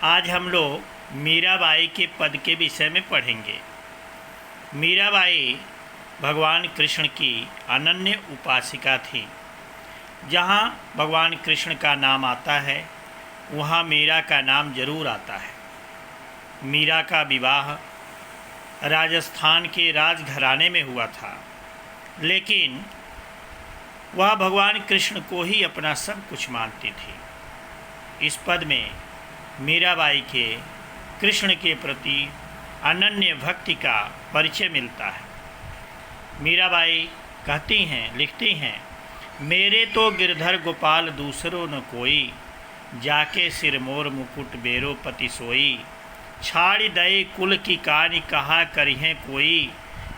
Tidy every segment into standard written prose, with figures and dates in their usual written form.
आज हम लोग मीराबाई के पद के विषय में पढ़ेंगे। मीराबाई भगवान कृष्ण की अनन्य उपासिका थी। जहाँ भगवान कृष्ण का नाम आता है वहाँ मीरा का नाम जरूर आता है। मीरा का विवाह राजस्थान के राजघराने में हुआ था, लेकिन वह भगवान कृष्ण को ही अपना सब कुछ मानती थी। इस पद में मीराबाई के कृष्ण के प्रति अनन्य भक्ति का परिचय मिलता है। मीराबाई कहती हैं, लिखती हैं, मेरे तो गिरधर गोपाल दूसरो न कोई, जाके सिर मोर मुकुट बेरो पति सोई। छाड़ी दई कुल की कानी कहा करिहें कोई,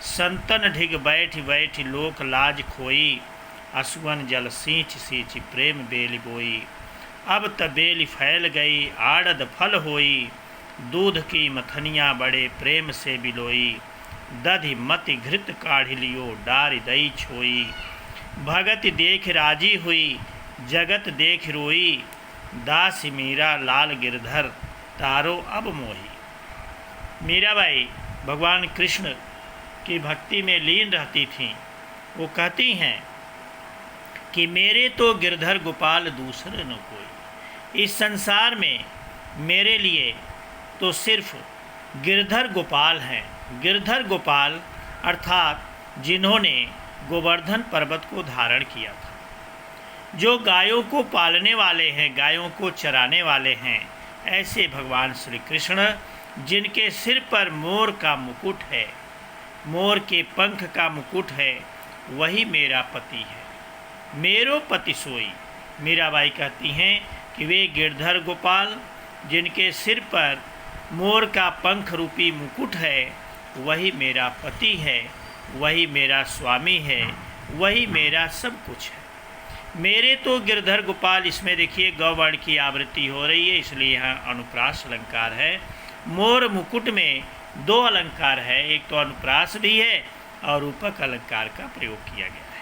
संतन ढिग बैठ बैठ लोक लाज खोई। असुवन जल सींच सींच प्रेम बेली बोई, अब त बेली फैल गई आड़द फल होई। दूध की मथनियाँ बड़े प्रेम से बिलोई, दधि मति घृत काढ़ लियो डारी दई छोई। भगत देख राजी हुई जगत देख रोई, दास मीरा लाल गिरधर तारो अब मोही। मीराबाई भगवान कृष्ण की भक्ति में लीन रहती थीं। वो कहती हैं कि मेरे तो गिरधर गोपाल दूसरे न कोई। इस संसार में मेरे लिए तो सिर्फ गिरधर गोपाल हैं। गिरधर गोपाल अर्थात जिन्होंने गोवर्धन पर्वत को धारण किया था, जो गायों को पालने वाले हैं, गायों को चराने वाले हैं। ऐसे भगवान श्री कृष्ण जिनके सिर पर मोर का मुकुट है, मोर के पंख का मुकुट है, वही मेरा पति है। मेरो पति सोई। मीराबाई कहती हैं कि वे गिरधर गोपाल जिनके सिर पर मोर का पंख रूपी मुकुट है, वही मेरा पति है, वही मेरा स्वामी है, वही मेरा सब कुछ है। मेरे तो गिरधर गोपाल, इसमें देखिए गौवर्ण की आवृत्ति हो रही है, इसलिए यहाँ अनुप्रास अलंकार है। मोर मुकुट में दो अलंकार है, एक तो अनुप्रास भी है और रूपक अलंकार का प्रयोग किया गया है।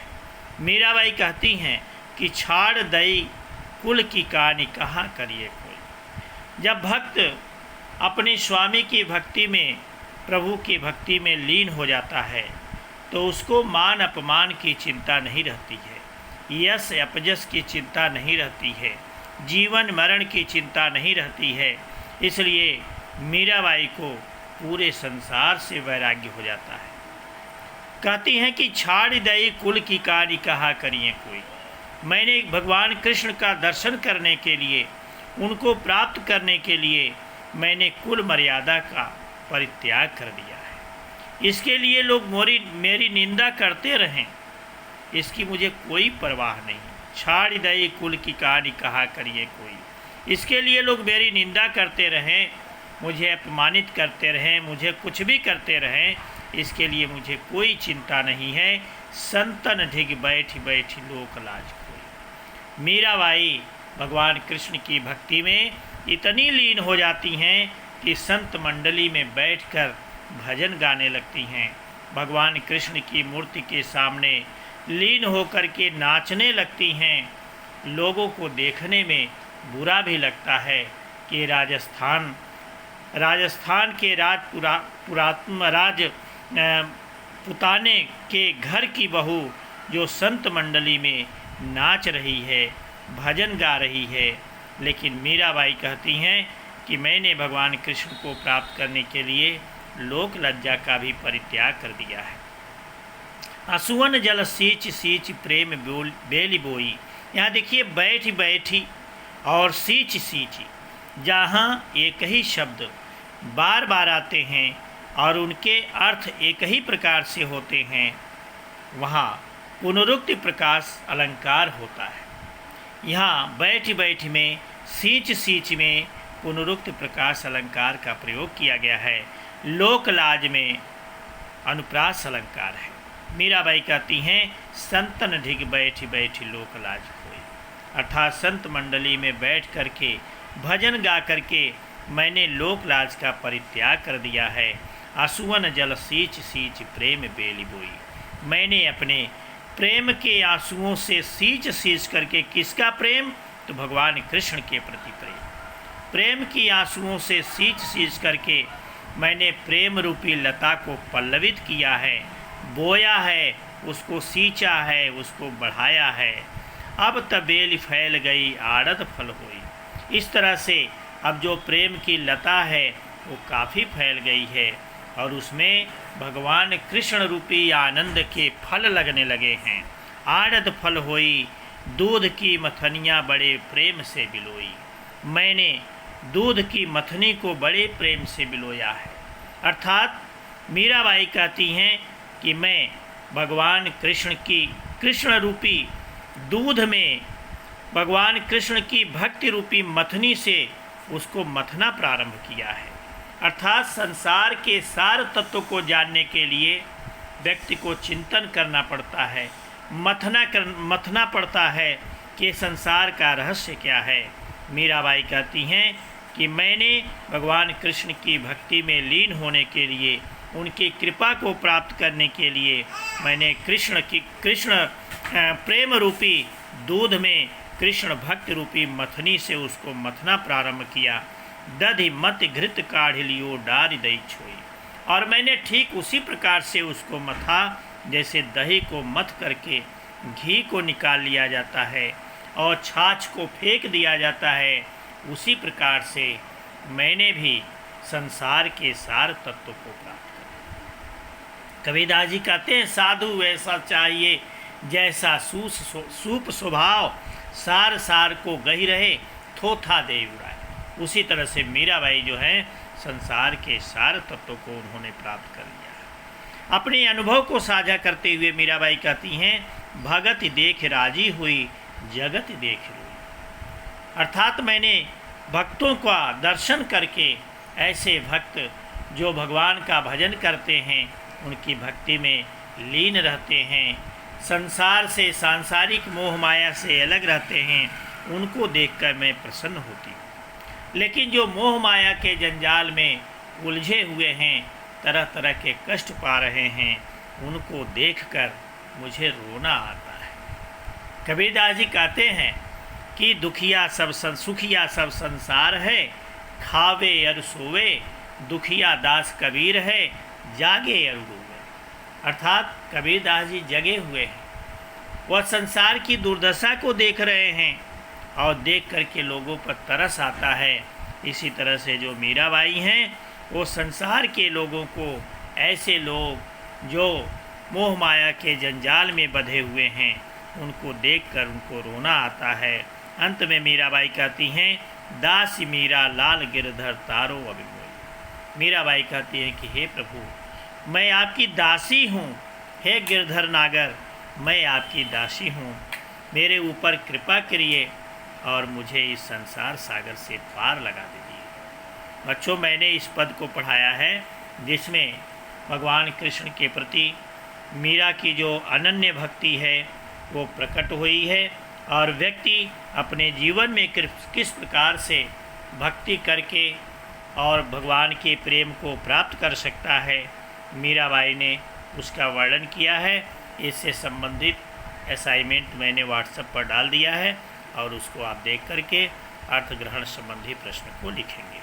मीराबाई कहती हैं कि छाड़ दई कुल की कहानी कहाँ करिए कोई। जब भक्त अपने स्वामी की भक्ति में, प्रभु की भक्ति में लीन हो जाता है तो उसको मान अपमान की चिंता नहीं रहती है, यश अपजस की चिंता नहीं रहती है, जीवन मरण की चिंता नहीं रहती है। इसलिए मीराबाई को पूरे संसार से वैराग्य हो जाता है। कहती हैं कि छाड़ दई कुल की कहानी कहा करिए कोई। मैंने भगवान कृष्ण का दर्शन करने के लिए, उनको प्राप्त करने के लिए मैंने कुल मर्यादा का परित्याग कर दिया है। इसके लिए लोग मेरी निंदा करते रहें, इसकी मुझे कोई परवाह नहीं। छाड़ दई कुल की कहानी कहा करिए कोई। इसके लिए लोग मेरी निंदा करते रहें, मुझे अपमानित करते रहें, मुझे कुछ भी करते रहें, इसके लिए मुझे कोई चिंता नहीं है। संतन ढिग बैठ बैठ लोक लाज कोई। मीराबाई भगवान कृष्ण की भक्ति में इतनी लीन हो जाती हैं कि संत मंडली में बैठकर भजन गाने लगती हैं। भगवान कृष्ण की मूर्ति के सामने लीन होकर के नाचने लगती हैं। लोगों को देखने में बुरा भी लगता है कि राजस्थान के पुताने के घर की बहू जो संत मंडली में नाच रही है, भजन गा रही है। लेकिन मीराबाई कहती हैं कि मैंने भगवान कृष्ण को प्राप्त करने के लिए लोक लज्जा का भी परित्याग कर दिया है। असुवन जल सींच सींच प्रेम बेली बोई। यहाँ देखिए बैठ बैठी और सींच सींची, जहाँ एक ही शब्द बार बार आते हैं और उनके अर्थ एक ही प्रकार से होते हैं, वहाँ पुनरुक्ति प्रकाश अलंकार होता है। यहाँ बैठ बैठ में, सींच सींच में पुनरुक्ति प्रकाश अलंकार का प्रयोग किया गया है। लोकलाज में अनुप्रास अलंकार है। मीराबाई कहती हैं संतन ढिग बैठ बैठ लोकलाज खोई, अर्थात संत मंडली में बैठ करके भजन गा करके मैंने लोकलाज का परित्याग कर दिया है। आंसुअन जल सींच सींच प्रेम बेली बोई। मैंने अपने प्रेम के आंसुओं से सींच सींच करके, किसका प्रेम? तो भगवान कृष्ण के प्रति प्रेम। प्रेम की आंसुओं से सींच सींच करके मैंने प्रेम रूपी लता को पल्लवित किया है, बोया है, उसको सींचा है, उसको बढ़ाया है। अब तबेल फैल गई आड़त फल हुई। इस तरह से अब जो प्रेम की लता है वो काफ़ी फैल गई है और उसमें भगवान कृष्ण रूपी आनंद के फल लगने लगे हैं। आड़त फल होई, दूध की मथनियाँ बड़े प्रेम से बिलोई। मैंने दूध की मथनी को बड़े प्रेम से बिलोया है। अर्थात मीराबाई कहती हैं कि मैं भगवान कृष्ण की कृष्ण रूपी दूध में भगवान कृष्ण की भक्ति रूपी मथनी से उसको मथना प्रारंभ किया है। अर्थात संसार के सार तत्व को जानने के लिए व्यक्ति को चिंतन करना पड़ता है, मथना पड़ता है कि संसार का रहस्य क्या है। मीराबाई कहती हैं कि मैंने भगवान कृष्ण की भक्ति में लीन होने के लिए, उनकी कृपा को प्राप्त करने के लिए मैंने कृष्ण प्रेम रूपी दूध में कृष्ण भक्ति रूपी मथनी से उसको मथना प्रारंभ किया। दधि मत घृत काढ़ लियो डारी दही छोई। और मैंने ठीक उसी प्रकार से उसको मथा जैसे दही को मथ करके घी को निकाल लिया जाता है और छाछ को फेंक दिया जाता है, उसी प्रकार से मैंने भी संसार के सार तत्व को प्राप्त किया। कबीरदास जी कहते हैं, साधु वैसा चाहिए जैसा सूप स्वभाव, सार सार को गही रहे थोथा दे उड़ाए। उसी तरह से मीराबाई जो है संसार के सार तत्व को उन्होंने प्राप्त कर लिया है। अपने अनुभव को साझा करते हुए मीराबाई कहती हैं, भगत देख राजी हुई जगत देख रोई। अर्थात मैंने भक्तों का दर्शन करके, ऐसे भक्त जो भगवान का भजन करते हैं, उनकी भक्ति में लीन रहते हैं, संसार से सांसारिक मोह माया से अलग रहते हैं, उनको देखकर मैं प्रसन्न होती हूँ। लेकिन जो मोह माया के जंजाल में उलझे हुए हैं, तरह तरह के कष्ट पा रहे हैं, उनको देखकर मुझे रोना आता है। कबीरदास जी कहते हैं कि सुखिया सब संसार है, खावे अर सोवे, दुखिया दास कबीर है, जागे अर डूबे। अर्थात कबीरदास जी जगे हुए हैं, वह संसार की दुर्दशा को देख रहे हैं और देख करके लोगों पर तरस आता है। इसी तरह से जो मीराबाई हैं, वो संसार के लोगों को, ऐसे लोग जो मोह माया के जंजाल में बंधे हुए हैं, उनको देखकर उनको रोना आता है। अंत में मीराबाई कहती हैं, दासी मीरा लाल गिरधर तारो अभिमोई। मीराबाई कहती हैं कि हे प्रभु, मैं आपकी दासी हूँ, हे गिरधर नागर, मैं आपकी दासी हूँ, मेरे ऊपर कृपा करिए और मुझे इस संसार सागर से पार लगा दीजिए। बच्चों, मैंने इस पद को पढ़ाया है जिसमें भगवान कृष्ण के प्रति मीरा की जो अनन्य भक्ति है वो प्रकट हुई है और व्यक्ति अपने जीवन में किस प्रकार से भक्ति करके और भगवान के प्रेम को प्राप्त कर सकता है, मीराबाई ने उसका वर्णन किया है। इससे संबंधित असाइनमेंट मैंने व्हाट्सएप पर डाल दिया है और उसको आप देख करके अर्थ ग्रहण संबंधी प्रश्न को लिखेंगे।